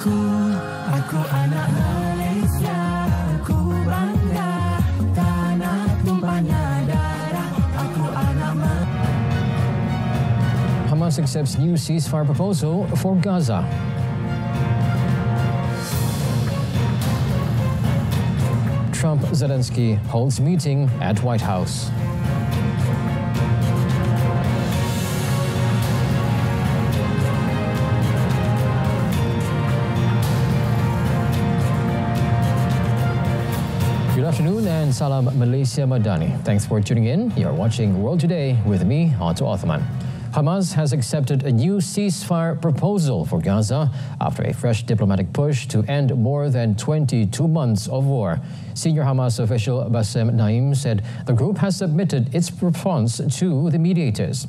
Aku anak Malaysia, ku bangga, tanah tumpahnya darah, aku anak Malaysia. Hamas accepts new ceasefire proposal for Gaza. Trump-Zelensky holds meeting at White House. Good afternoon and salam Malaysia Madani. Thanks for tuning in. You're watching World Today with me, Otto Othman. Hamas has accepted a new ceasefire proposal for Gaza after a fresh diplomatic push to end more than 22 months of war. Senior Hamas official Bassem Naim said the group has submitted its response to the mediators.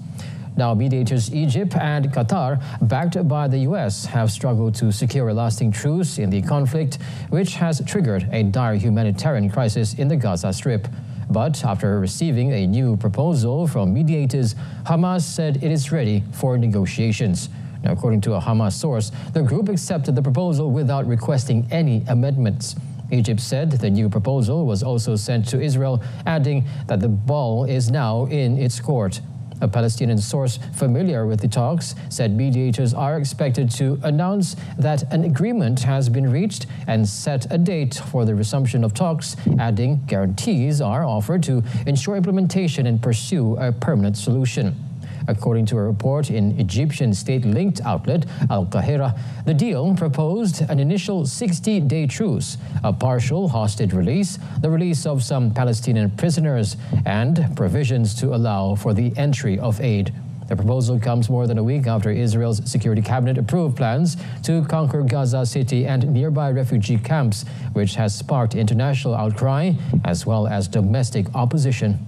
Now, mediators Egypt and Qatar, backed by the US, have struggled to secure a lasting truce in the conflict, which has triggered a dire humanitarian crisis in the Gaza Strip. But after receiving a new proposal from mediators, Hamas said it is ready for negotiations. Now, according to a Hamas source, the group accepted the proposal without requesting any amendments. Egypt said the new proposal was also sent to Israel, adding that the ball is now in its court. A Palestinian source familiar with the talks said mediators are expected to announce that an agreement has been reached and set a date for the resumption of talks, adding guarantees are offered to ensure implementation and pursue a permanent solution. According to a report in Egyptian state-linked outlet Al Qahira, the deal proposed an initial 60-day truce, a partial hostage release, the release of some Palestinian prisoners, and provisions to allow for the entry of aid. The proposal comes more than a week after Israel's Security Cabinet approved plans to conquer Gaza City and nearby refugee camps, which has sparked international outcry as well as domestic opposition.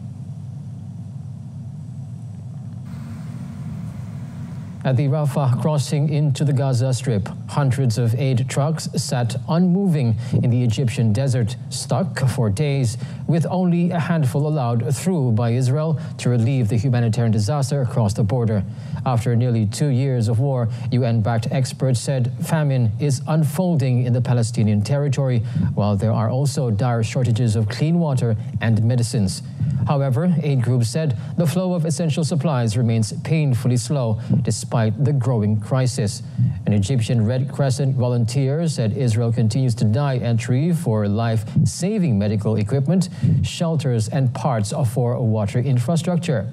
At the Rafah crossing into the Gaza Strip, hundreds of aid trucks sat unmoving in the Egyptian desert, stuck for days, with only a handful allowed through by Israel to relieve the humanitarian disaster across the border. After nearly 2 years of war, UN-backed experts said famine is unfolding in the Palestinian territory, while there are also dire shortages of clean water and medicines. However, aid groups said the flow of essential supplies remains painfully slow despite the growing crisis. An Egyptian Red Crescent volunteer said Israel continues to deny entry for life-saving medical equipment, shelters and parts for water infrastructure.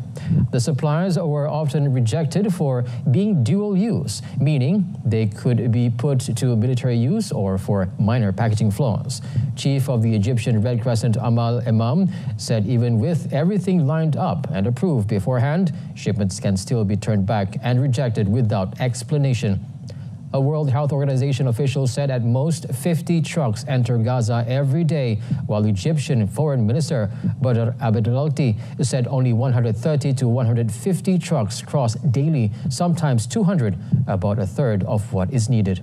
The supplies were often rejected for being dual use, meaning they could be put to military use or for minor packaging flaws. Chief of the Egyptian Red Crescent Amal Imam said even with everything lined up and approved beforehand, shipments can still be turned back and rejected without explanation. A World Health Organization official said at most 50 trucks enter Gaza every day, while Egyptian Foreign Minister Badr Abdelalti said only 130 to 150 trucks cross daily, sometimes 200, about a third of what is needed.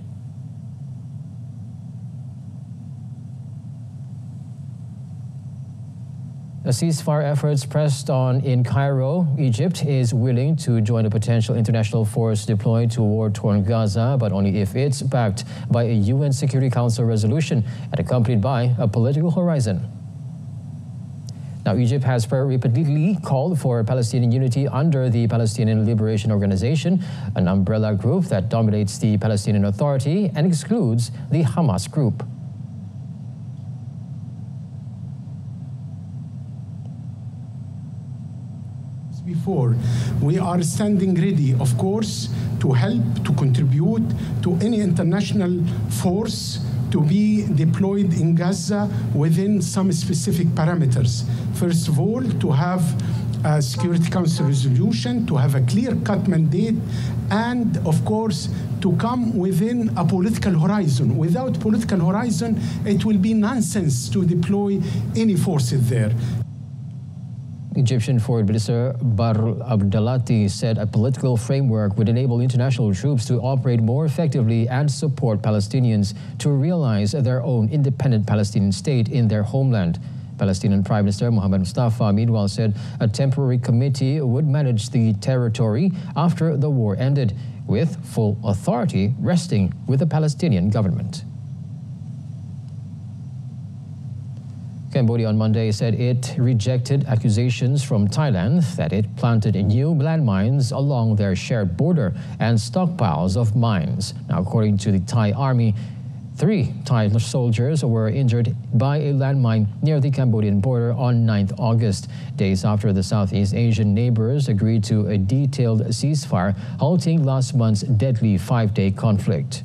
As ceasefire efforts pressed on in Cairo, Egypt is willing to join a potential international force deployed to war-torn Gaza, but only if it's backed by a UN Security Council resolution and accompanied by a political horizon. Now, Egypt has repeatedly called for Palestinian unity under the Palestinian Liberation Organization, an umbrella group that dominates the Palestinian Authority and excludes the Hamas group. Before, we are standing ready, of course, to help, to contribute to any international force to be deployed in Gaza within some specific parameters. First of all, to have a Security Council resolution, to have a clear-cut mandate, and, of course, to come within a political horizon. Without political horizon, it will be nonsense to deploy any forces there. Egyptian Foreign Minister Badr Abdelalti said a political framework would enable international troops to operate more effectively and support Palestinians to realize their own independent Palestinian state in their homeland. Palestinian Prime Minister Mohammed Mustafa, meanwhile, said a temporary committee would manage the territory after the war ended. with full authority resting with the Palestinian government. Cambodia on Monday said it rejected accusations from Thailand that it planted new landmines along their shared border and stockpiles of mines. Now, according to the Thai army, 3 Thai soldiers were injured by a landmine near the Cambodian border on 9th August, days after the Southeast Asian neighbors agreed to a detailed ceasefire, halting last month's deadly 5-day conflict.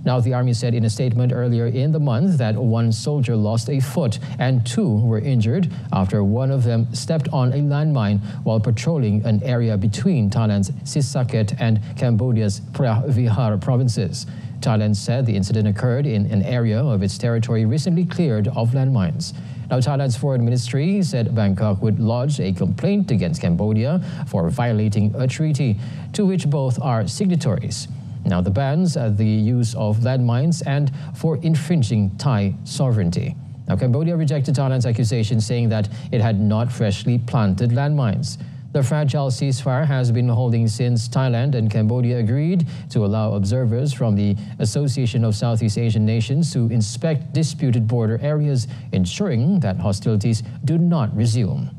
Now, the army said in a statement earlier in the month that 1 soldier lost a foot and 2 were injured after one of them stepped on a landmine while patrolling an area between Thailand's Sisaket and Cambodia's Phra Vihar provinces. Thailand said the incident occurred in an area of its territory recently cleared of landmines. Now, Thailand's foreign ministry said Bangkok would lodge a complaint against Cambodia for violating a treaty to which both are signatories. Now, the bans the use of landmines and for infringing Thai sovereignty. Now, Cambodia rejected Thailand's accusation, saying that it had not freshly planted landmines. The fragile ceasefire has been holding since Thailand and Cambodia agreed to allow observers from the Association of Southeast Asian Nations to inspect disputed border areas, ensuring that hostilities do not resume.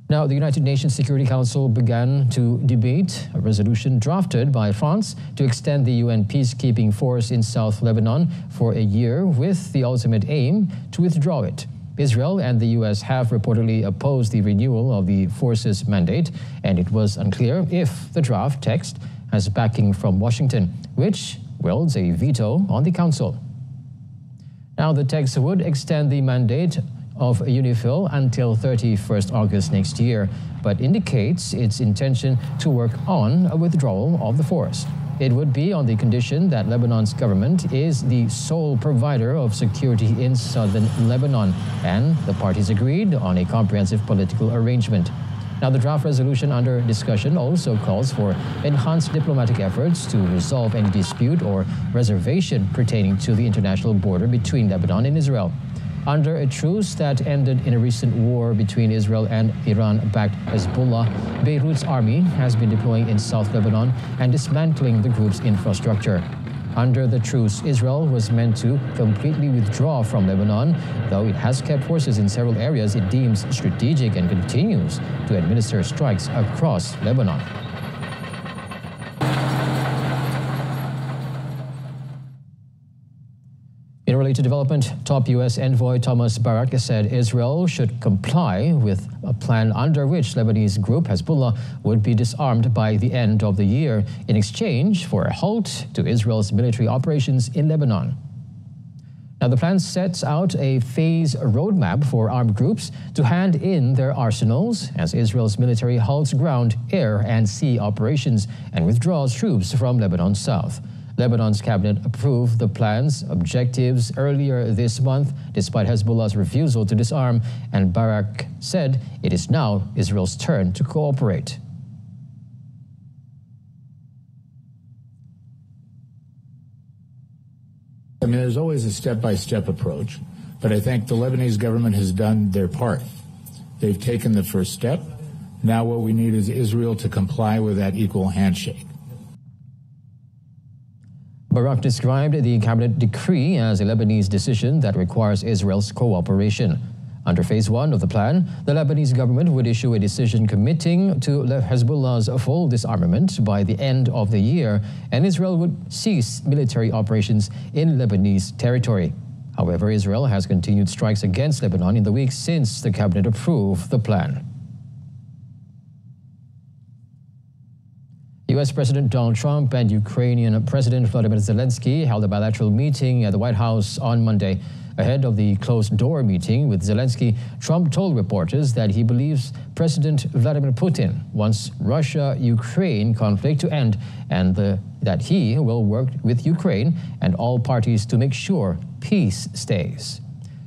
Now, the United Nations Security Council began to debate a resolution drafted by France to extend the UN peacekeeping force in South Lebanon for a year with the ultimate aim to withdraw it. Israel and the US have reportedly opposed the renewal of the force's mandate, and it was unclear if the draft text has backing from Washington, which wields a veto on the Council. Now, the text would extend the mandate of UNIFIL until 31st August next year, but indicates its intention to work on a withdrawal of the force. It would be on the condition that Lebanon's government is the sole provider of security in southern Lebanon, and the parties agreed on a comprehensive political arrangement. Now, the draft resolution under discussion also calls for enhanced diplomatic efforts to resolve any dispute or reservation pertaining to the international border between Lebanon and Israel. Under a truce that ended in a recent war between Israel and Iran-backed Hezbollah, Beirut's army has been deploying in South Lebanon and dismantling the group's infrastructure. Under the truce, Israel was meant to completely withdraw from Lebanon, though it has kept forces in several areas it deems strategic and continues to administer strikes across Lebanon. In a related development, top U.S. envoy Thomas Barak said Israel should comply with a plan under which Lebanese group Hezbollah would be disarmed by the end of the year in exchange for a halt to Israel's military operations in Lebanon. Now, the plan sets out a phase roadmap for armed groups to hand in their arsenals as Israel's military halts ground, air, and sea operations and withdraws troops from Lebanon's south. Lebanon's cabinet approved the plan's objectives earlier this month, despite Hezbollah's refusal to disarm, and Barak said it is now Israel's turn to cooperate. I mean, there's always a step-by-step approach, but I think the Lebanese government has done their part. They've taken the first step. Now what we need is Israel to comply with that equal handshake. Barak described the cabinet decree as a Lebanese decision that requires Israel's cooperation. Under phase 1 of the plan, the Lebanese government would issue a decision committing to Hezbollah's full disarmament by the end of the year, and Israel would cease military operations in Lebanese territory. However, Israel has continued strikes against Lebanon in the weeks since the cabinet approved the plan. U.S. President Donald Trump and Ukrainian President Volodymyr Zelensky held a bilateral meeting at the White House on Monday. Ahead of the closed-door meeting with Zelensky, Trump told reporters that he believes President Vladimir Putin wants Russia-Ukraine conflict to end and that he will work with Ukraine and all parties to make sure peace stays.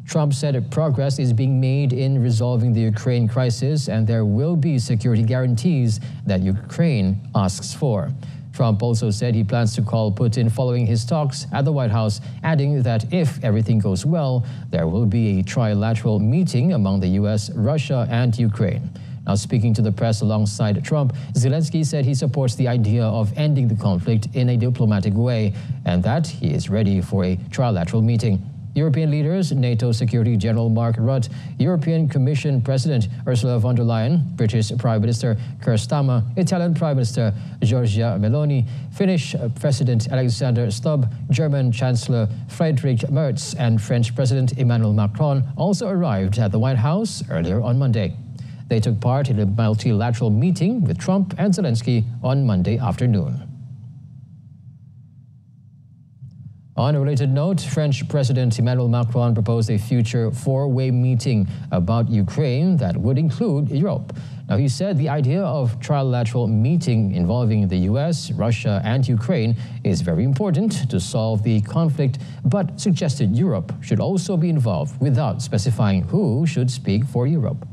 Trump said progress is being made in resolving the Ukraine crisis and there will be security guarantees that Ukraine asks for. Trump also said he plans to call Putin following his talks at the White House, adding that if everything goes well, there will be a trilateral meeting among the U.S., Russia, and Ukraine. Now, speaking to the press alongside Trump, Zelensky said he supports the idea of ending the conflict in a diplomatic way and that he is ready for a trilateral meeting. European leaders, NATO Secretary General Mark Rutte, European Commission President Ursula von der Leyen, British Prime Minister Keir Starmer, Italian Prime Minister Giorgia Meloni, Finnish President Alexander Stubb, German Chancellor Friedrich Merz, and French President Emmanuel Macron also arrived at the White House earlier on Monday. They took part in a multilateral meeting with Trump and Zelensky on Monday afternoon. On a related note, French President Emmanuel Macron proposed a future four-way meeting about Ukraine that would include Europe. Now, he said the idea of trilateral meeting involving the US, Russia, and Ukraine is very important to solve the conflict, but suggested Europe should also be involved without specifying who should speak for Europe.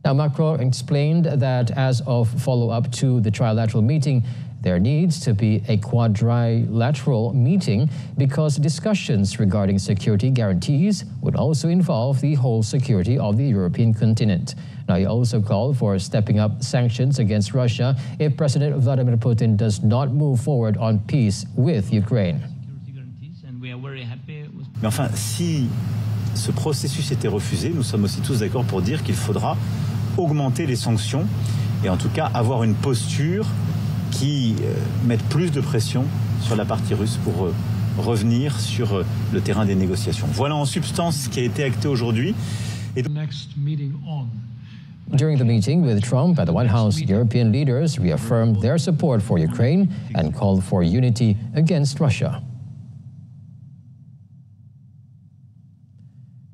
Now, Macron explained that as of follow-up to the trilateral meeting, there needs to be a quadrilateral meeting because discussions regarding security guarantees would also involve the whole security of the European continent. Now, he also called for stepping up sanctions against Russia if President Vladimir Putin does not move forward on peace with Ukraine. Mais enfin, si ce processus était refusé, nous sommes aussi tous d'accord pour dire qu'il faudra augmenter les sanctions et en tout cas avoir une posture qui mettent plus de pression sur la partie russe pour revenir sur le terrain des négociations. Voilà en substance ce qui a été acté aujourd'hui. During the meeting with Trump at the White House, European leaders reaffirmed their support for Ukraine and called for unity against Russia.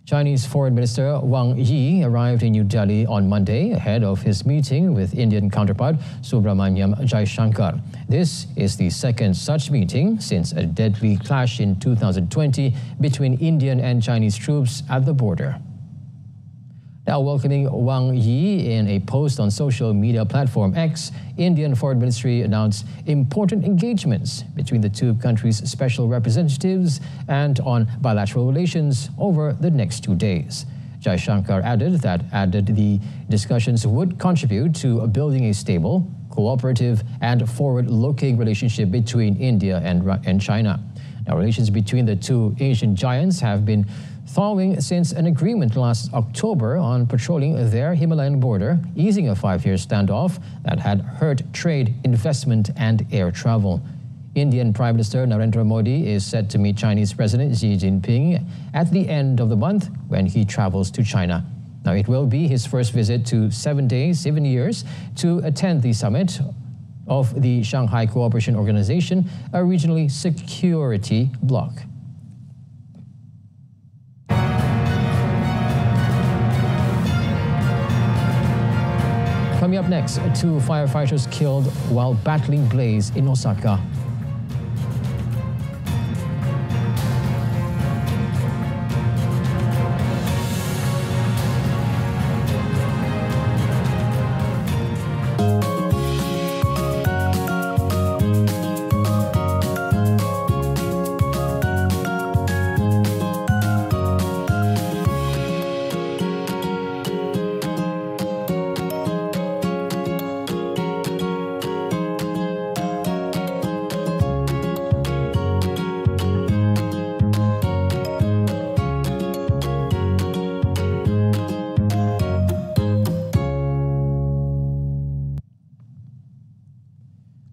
Chinese Foreign Minister Wang Yi arrived in New Delhi on Monday ahead of his meeting with Indian counterpart Subramaniam Jaishankar. This is the second such meeting since a deadly clash in 2020 between Indian and Chinese troops at the border. Now, welcoming Wang Yi in a post on social media platform X, Indian Foreign Ministry announced important engagements between the two countries' special representatives and on bilateral relations over the next 2 days. Jaishankar added the discussions would contribute to building a stable, cooperative, and forward-looking relationship between India and China. Now, relations between the two Asian giants have been thawing since an agreement last October on patrolling their Himalayan border, easing a 5-year standoff that had hurt trade, investment, and air travel. Indian Prime Minister Narendra Modi is set to meet Chinese President Xi Jinping at the end of the month when he travels to China. Now, it will be his first visit to 7 years, to attend the summit of the Shanghai Cooperation Organization, a regionally security bloc. Coming up next, 2 firefighters killed while battling blaze in Osaka.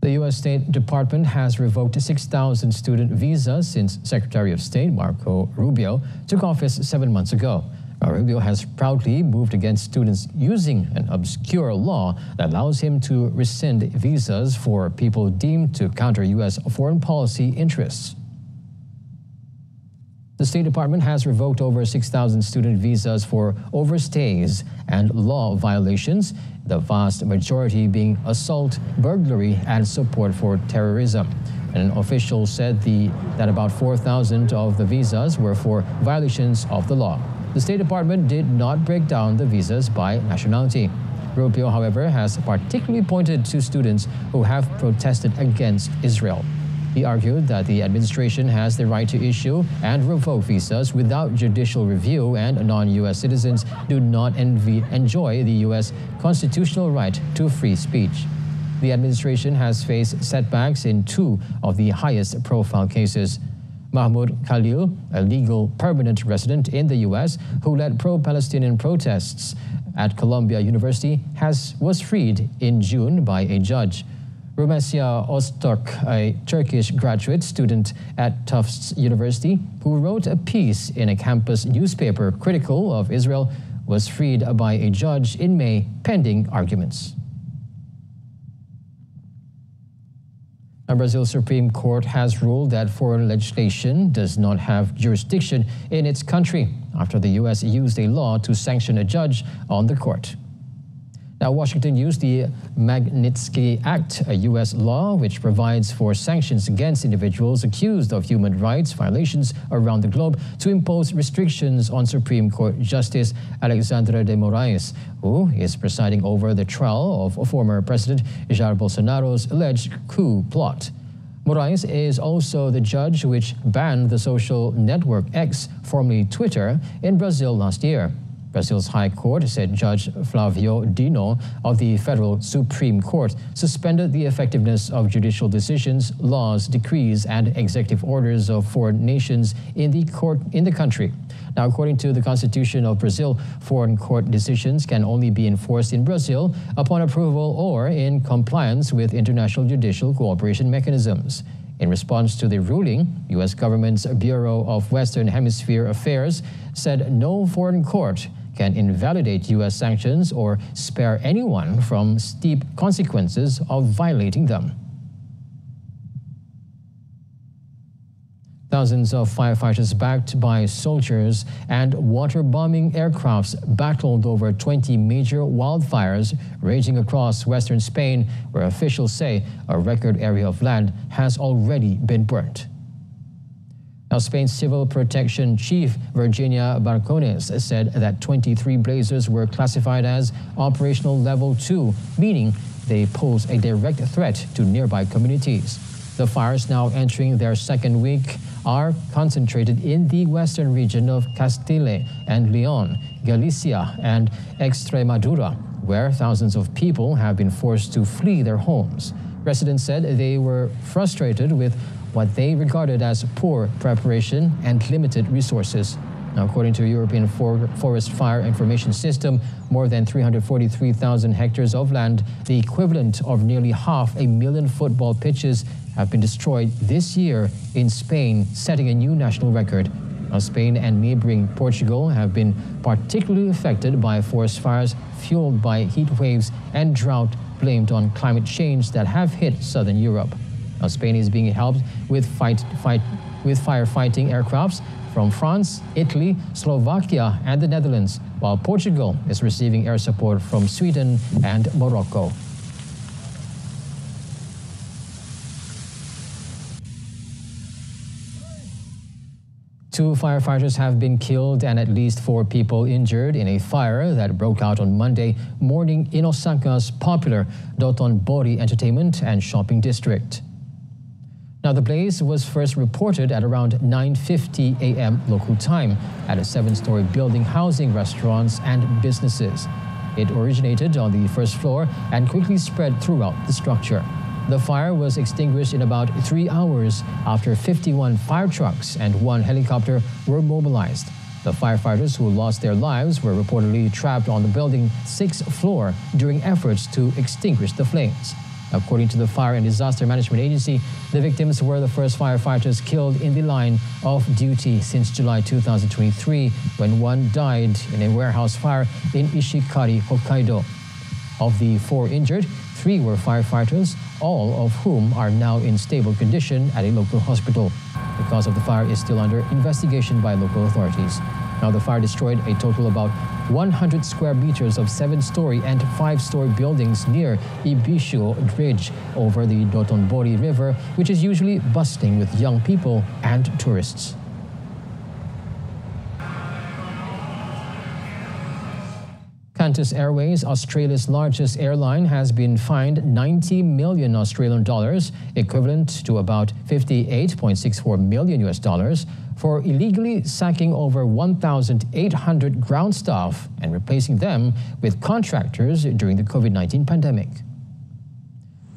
The U.S. State Department has revoked 6,000 student visas since Secretary of State Marco Rubio took office 7 months ago. Rubio has proudly moved against students using an obscure law that allows him to rescind visas for people deemed to counter U.S. foreign policy interests. The State Department has revoked over 6,000 student visas for overstays and law violations, the vast majority being assault, burglary, and support for terrorism. An official said that about 4,000 of the visas were for violations of the law. The State Department did not break down the visas by nationality. Rubio, however, has particularly pointed to students who have protested against Israel. He argued that the administration has the right to issue and revoke visas without judicial review, and non-U.S. citizens do not enjoy the U.S. constitutional right to free speech. The administration has faced setbacks in 2 of the highest profile cases. Mahmoud Khalil, a legal permanent resident in the U.S. who led pro-Palestinian protests at Columbia University, was freed in June by a judge. Rumesia Ozturk, a Turkish graduate student at Tufts University who wrote a piece in a campus newspaper critical of Israel, was freed by a judge in May pending arguments. Brazil's Supreme Court has ruled that foreign legislation does not have jurisdiction in its country after the U.S. used a law to sanction a judge on the court. Now, Washington used the Magnitsky Act, a U.S. law which provides for sanctions against individuals accused of human rights violations around the globe, to impose restrictions on Supreme Court Justice Alexandre de Moraes, who is presiding over the trial of former President Jair Bolsonaro's alleged coup plot. Moraes is also the judge which banned the social network X, formerly Twitter, in Brazil last year. Brazil's High Court said Judge Flavio Dino of the Federal Supreme Court suspended the effectiveness of judicial decisions, laws, decrees, and executive orders of foreign nations in the country. Now, according to the Constitution of Brazil, foreign court decisions can only be enforced in Brazil upon approval or in compliance with international judicial cooperation mechanisms. In response to the ruling, U.S. government's Bureau of Western Hemisphere Affairs said no foreign court can invalidate U.S. sanctions or spare anyone from steep consequences of violating them. Thousands of firefighters backed by soldiers and water-bombing aircrafts battled over 20 major wildfires raging across western Spain, where officials say a record area of land has already been burnt. Now, Spain's Civil Protection Chief, Virginia Barcones, said that 23 blazes were classified as operational level 2, meaning they pose a direct threat to nearby communities. The fires, now entering their second week, are concentrated in the western region of Castile and Leon, Galicia, and Extremadura, where thousands of people have been forced to flee their homes. Residents said they were frustrated with what they regarded as poor preparation and limited resources. Now, according to European Forest Fire Information System, more than 343,000 hectares of land, the equivalent of nearly 500,000 football pitches, have been destroyed this year in Spain, setting a new national record. Now, Spain and neighboring Portugal have been particularly affected by forest fires fueled by heat waves and drought blamed on climate change that have hit southern Europe. Now, Spain is being helped with firefighting aircrafts from France, Italy, Slovakia, and the Netherlands, while Portugal is receiving air support from Sweden and Morocco. Two firefighters have been killed and at least 4 people injured in a fire that broke out on Monday morning in Osaka's popular Dotonbori entertainment and shopping district. Now, the blaze was first reported at around 9:50 a.m. local time at a 7-story building housing restaurants and businesses. It originated on the first floor and quickly spread throughout the structure. The fire was extinguished in about 3 hours after 51 fire trucks and 1 helicopter were mobilized. The firefighters who lost their lives were reportedly trapped on the building's 6th floor during efforts to extinguish the flames. According to the Fire and Disaster Management Agency, the victims were the first firefighters killed in the line of duty since July 2023, when 1 died in a warehouse fire in Ishikari, Hokkaido. Of the 4 injured, 3 were firefighters, all of whom are now in stable condition at a local hospital. The cause of the fire is still under investigation by local authorities. Now, the fire destroyed a total about 100 square meters of 7-story and 5-story buildings near Ibishu Bridge over the Dotonbori River, which is usually bustling with young people and tourists. Qantas Airways, Australia's largest airline, has been fined 90 million Australian dollars, equivalent to about 58.64 million US dollars, for illegally sacking over 1,800 ground staff and replacing them with contractors during the COVID-19 pandemic.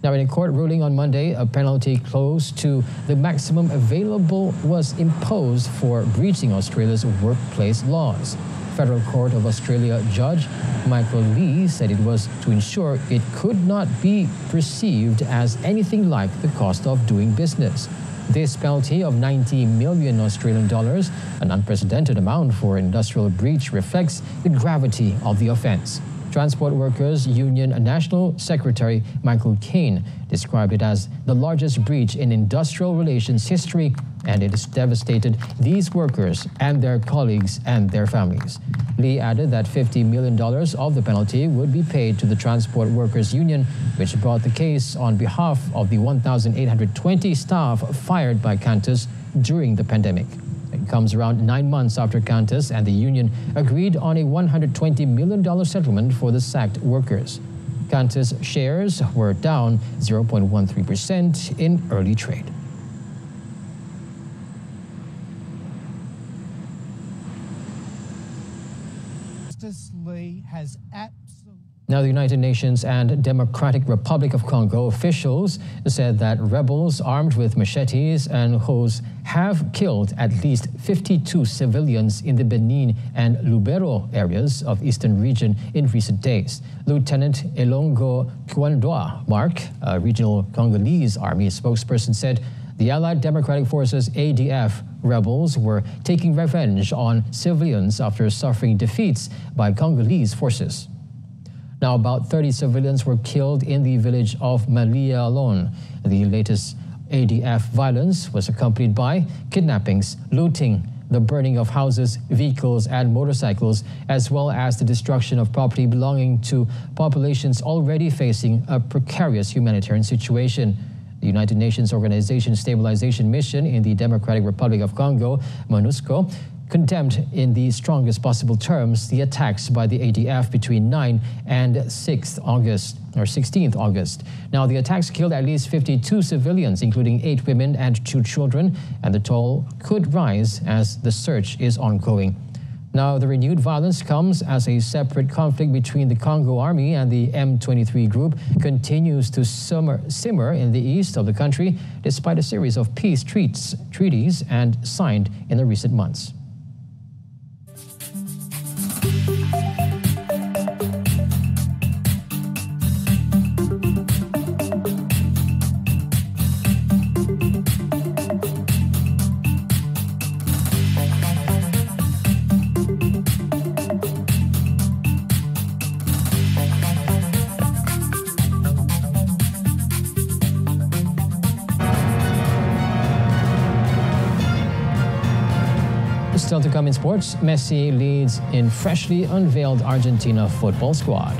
Now, in a court ruling on Monday, a penalty close to the maximum available was imposed for breaching Australia's workplace laws. Federal Court of Australia Judge Michael Lee said it was to ensure it could not be perceived as anything like the cost of doing business. This penalty of 90 million Australian dollars, an unprecedented amount for industrial breach, reflects the gravity of the offence. Transport Workers Union National Secretary Michael Cain described it as the largest breach in industrial relations history, and it has devastated these workers and their colleagues and their families. Lee added that $50 million of the penalty would be paid to the Transport Workers Union, which brought the case on behalf of the 1,820 staff fired by Qantas during the pandemic. It comes around 9 months after Qantas and the union agreed on a $120 million settlement for the sacked workers. Qantas shares were down 0.13% in early trade. Now, the United Nations and Democratic Republic of Congo officials said that rebels armed with machetes and hoes have killed at least 52 civilians in the Benin and Lubero areas of eastern region in recent days. Lieutenant Elongo Kwandoa Mark, a regional Congolese army spokesperson, said the Allied Democratic Forces ADF rebels were taking revenge on civilians after suffering defeats by Congolese forces. Now, about 30 civilians were killed in the village of Malia alone. The latest ADF violence was accompanied by kidnappings, looting, the burning of houses, vehicles, and motorcycles, as well as the destruction of property belonging to populations already facing a precarious humanitarian situation. The United Nations Organization Stabilization Mission in the Democratic Republic of Congo, MONUSCO, condemned in the strongest possible terms the attacks by the ADF between 9 and 16th August. Now, the attacks killed at least 52 civilians, including 8 women and 2 children, and the toll could rise as the search is ongoing. Now, the renewed violence comes as a separate conflict between the Congo Army and the M23 group continues to simmer in the east of the country, despite a series of peace treaties and signed in the recent months. Still to come in sports, Messi leads in freshly unveiled Argentina football squad.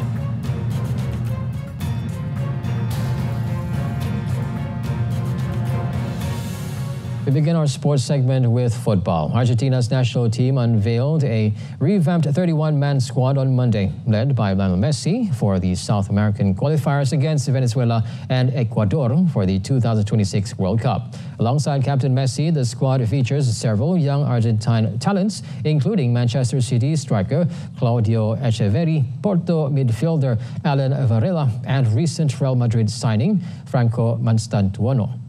We begin our sports segment with football. Argentina's national team unveiled a revamped 31-man squad on Monday, led by Lionel Messi for the South American qualifiers against Venezuela and Ecuador for the 2026 World Cup. Alongside Captain Messi, the squad features several young Argentine talents, including Manchester City striker Claudio Echeverri, Porto midfielder Alan Varela, and recent Real Madrid signing Franco Manstantuono.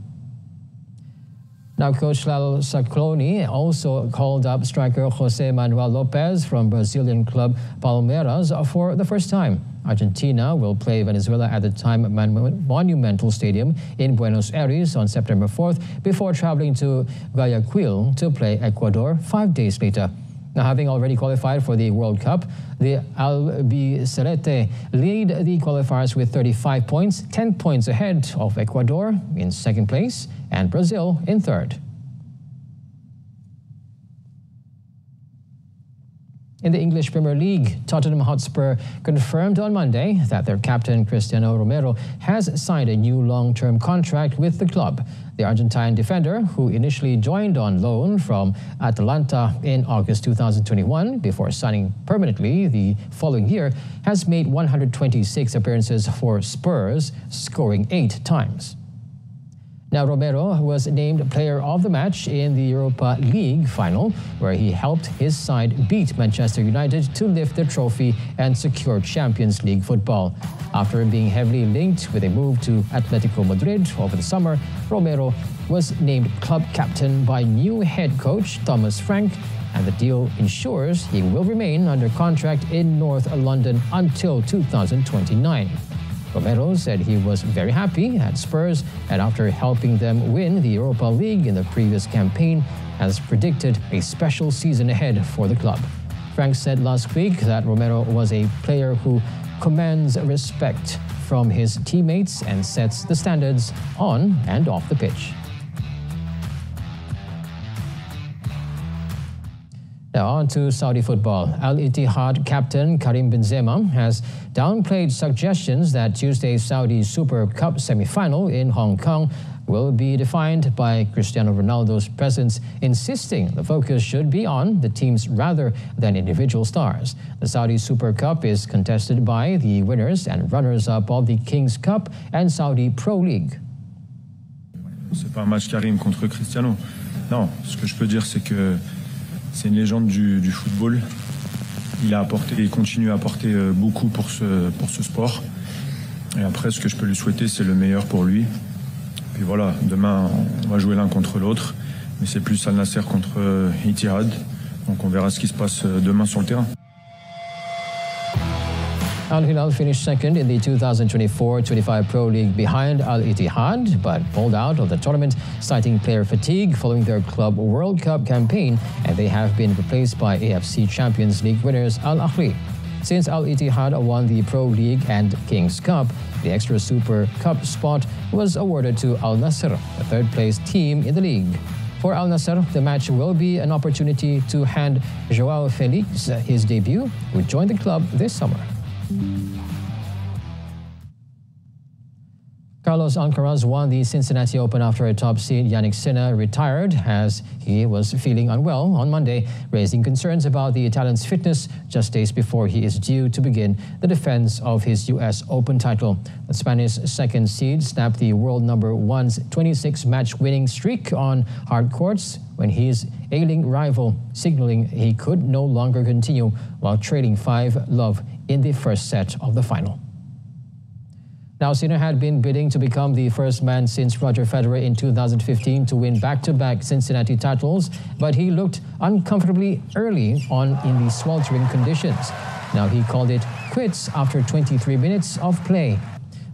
Now, Coach Lalo Sacloni also called up striker Jose Manuel Lopez from Brazilian club Palmeiras for the first time. Argentina will play Venezuela at the Time Monumental Stadium in Buenos Aires on September 4th before traveling to Guayaquil to play Ecuador 5 days later. Now, having already qualified for the World Cup, the Albiceleste lead the qualifiers with 35 points, 10 points ahead of Ecuador in second place and Brazil in third. In the English Premier League, Tottenham Hotspur confirmed on Monday that their captain Cristiano Romero has signed a new long-term contract with the club. The Argentine defender, who initially joined on loan from Atalanta in August 2021 before signing permanently the following year, has made 126 appearances for Spurs, scoring 8 times. Now, Romero was named player of the match in the Europa League final, where he helped his side beat Manchester United to lift the trophy and secure Champions League football. After being heavily linked with a move to Atletico Madrid over the summer, Romero was named club captain by new head coach Thomas Frank, and the deal ensures he will remain under contract in North London until 2029. Romero said he was very happy at Spurs, and after helping them win the Europa League in the previous campaign, has predicted a special season ahead for the club. Frank said last week that Romero was a player who commands respect from his teammates and sets the standards on and off the pitch. Now on to Saudi football. Al Ittihad captain Karim Benzema has downplayed suggestions that Tuesday's Saudi Super Cup semi-final in Hong Kong will be defined by Cristiano Ronaldo's presence, insisting the focus should be on the teams rather than individual stars. The Saudi Super Cup is contested by the winners and runners-up of the King's Cup and Saudi Pro League. C'est pas un match Karim contre Cristiano. Non, ce que je peux dire c'est que c'est une légende du football. Il a apporté et continue à apporter beaucoup pour ce sport. Et après, ce que je peux lui souhaiter, c'est le meilleur pour lui. Puis voilà, demain, on va jouer l'un contre l'autre. Mais c'est plus Al Nasser contre Ittihad. Donc on verra ce qui se passe demain sur le terrain. Al Hilal finished second in the 2024-25 Pro League behind Al Ittihad, but pulled out of the tournament, citing player fatigue following their Club World Cup campaign, and they have been replaced by AFC Champions League winners Al Ahly. Since Al Ittihad won the Pro League and King's Cup, the extra Super Cup spot was awarded to Al Nasser, the third-place team in the league. For Al Nasser, the match will be an opportunity to hand Joao Felix his debut, who joined the club this summer. Carlos Alcaraz won the Cincinnati Open after a top seed Jannik Sinner retired as he was feeling unwell on Monday, raising concerns about the Italian's fitness just days before he is due to begin the defense of his U.S. Open title. The Spanish second seed snapped the world number one's 26-match winning streak on hard courts when his ailing rival signaling he could no longer continue while trailing 5-love in the first set of the final. Now, Sinner had been bidding to become the first man since Roger Federer in 2015 to win back-to-back Cincinnati titles, but he looked uncomfortably early on in the sweltering conditions. Now he called it quits after 23 minutes of play.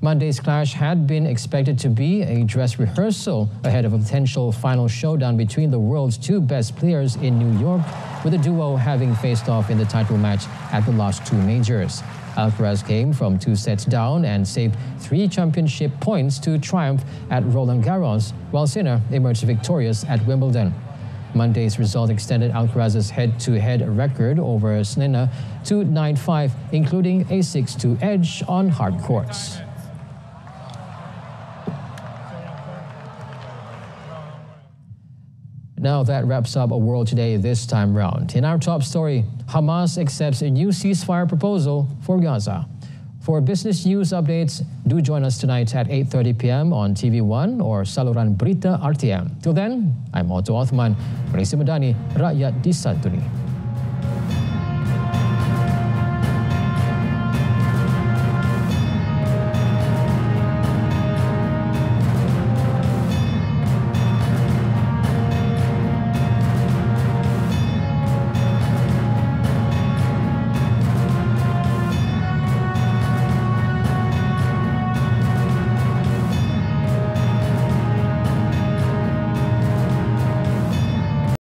Monday's clash had been expected to be a dress rehearsal ahead of a potential final showdown between the world's two best players in New York, with the duo having faced off in the title match at the last two majors. Alcaraz came from 2 sets down and saved 3 championship points to triumph at Roland Garros, while Sinner emerged victorious at Wimbledon. Monday's result extended Alcaraz's head-to-head record over Sinner to 9-5, including a 6-2 edge on hard courts. Now that wraps up a World Today this time round. In our top story, Hamas accepts a new ceasefire proposal for Gaza. For business news updates, do join us tonight at 8:30 p.m. on TV1 or saluran Berita RTM. Till then, I'm Otto Othman, Madani, Rakyat Disantuni.